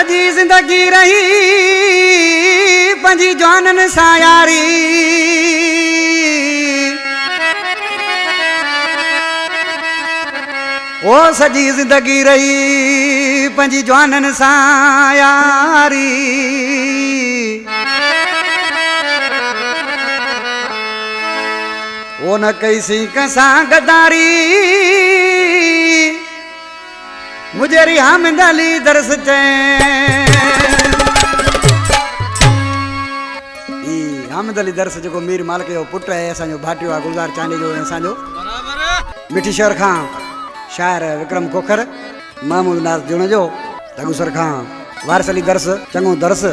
सजी जिंदगी रही पंजी जवानन सां यारी ओ सजी जिंदगी रही पंजी जवानन सां यारी ओ न कैसी कसा गदारी मुझे हामिद अली दरस हामिद अली दरस जो मीर मालिक जो पुट है असो भाटियो आहे गुलज़ार चांदी जो असो मिठी शहर खां शायर विक्रम खोखर महमूद नाज़ जुण जो तगुसर खां वारिस अली दरस चङो दरस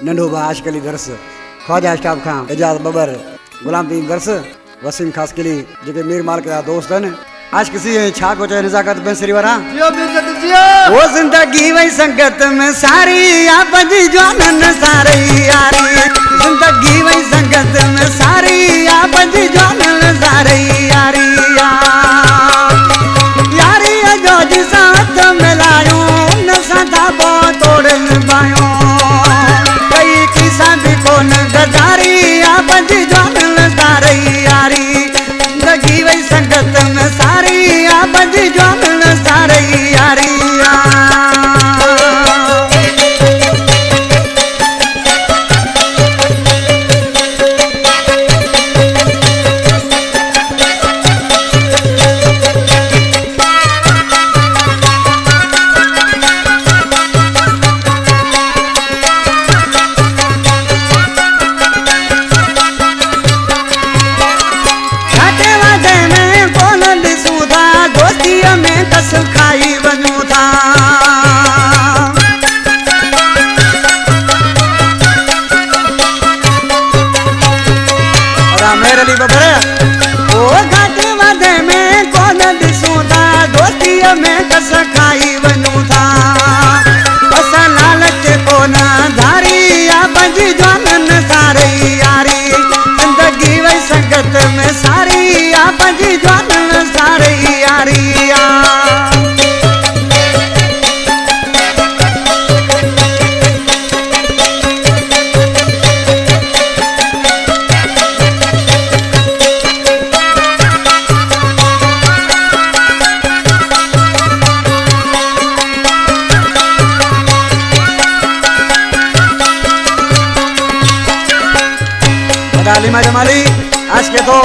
नंढो भा आशिक अली दरस ख्वाजा स्टाफ खां एजाज बबर गुलाम दीन दरस वसीम खासकिली जो मीर मालिक जा दोस्त आहिनि आज किसी छा को चाहे नजाकत बेंसरी वारा वो जिंदगी वही संगत में सारी या पंजी जवानन सारी यारी जिंदगी वही संगत में सारी या पंजी जवानन सारी यारी यारी जो जी साथ मिलायो न सदा बो तोड़न बायो कई किसा भी कोन गदारी या पंजी जवानन सारी यारी जिंदगी वही संगत में सारी या पंजी जवानन सारी यारी खाई वञूं था मेर अली बबर ओ घट वध में कोन ॾिसूं था दोस्तीअ में कस खाई वञूं था असां लालच कोन धारी या पंजी जवानन सारी यारी जिंदगी वही संगत में सारी या पंजी जवानन सारी यारी अलीमा जमाली आज के तो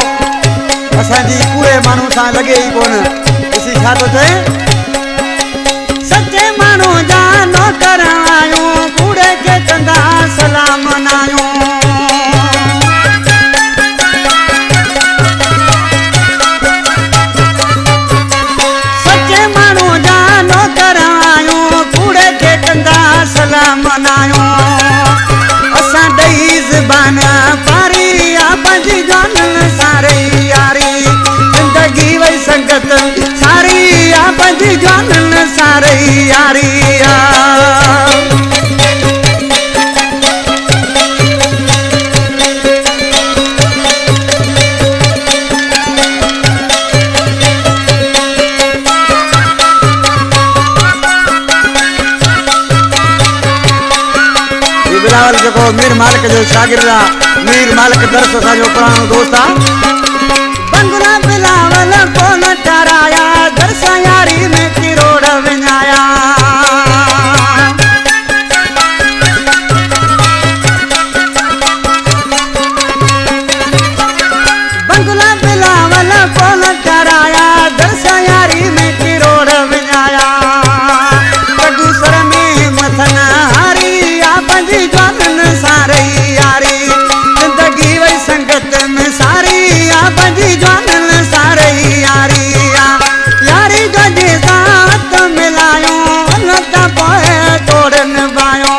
असांजी पूरे मानू सां लगे ही कोन इसी छा तो चए सच्चे मानू जा नौकर आयूं कूड़े के कंदा सलाम मनायूं सच्चे मानू जा नौकर आयूं कूड़े के कंदा सलाम मनायूं असां ॾेई ज़बान पारी पंजी जवानन सारी यारी जिंदगी वही संगत सारी या पंजी जवानन सारी यारी बिलावल जो मीर मालिक जो शागिर्द मीर मालिक दरस असांजो पुराणो दोस्त आहे बंगला बिलावल कोन ठहराया दरस यारी में किरोड़ विञाया बंगला बिलावल कोन ठहराया दरस यारी में किरोड़ विञाया कदूसर में मथन हारी या पंजी जवानन सारी यारी जिंदगी वही संगत में सारी या पंजी जवानन सारी यारी यारी जो जी साथ मिलायो न त पोइ तोड़न बायो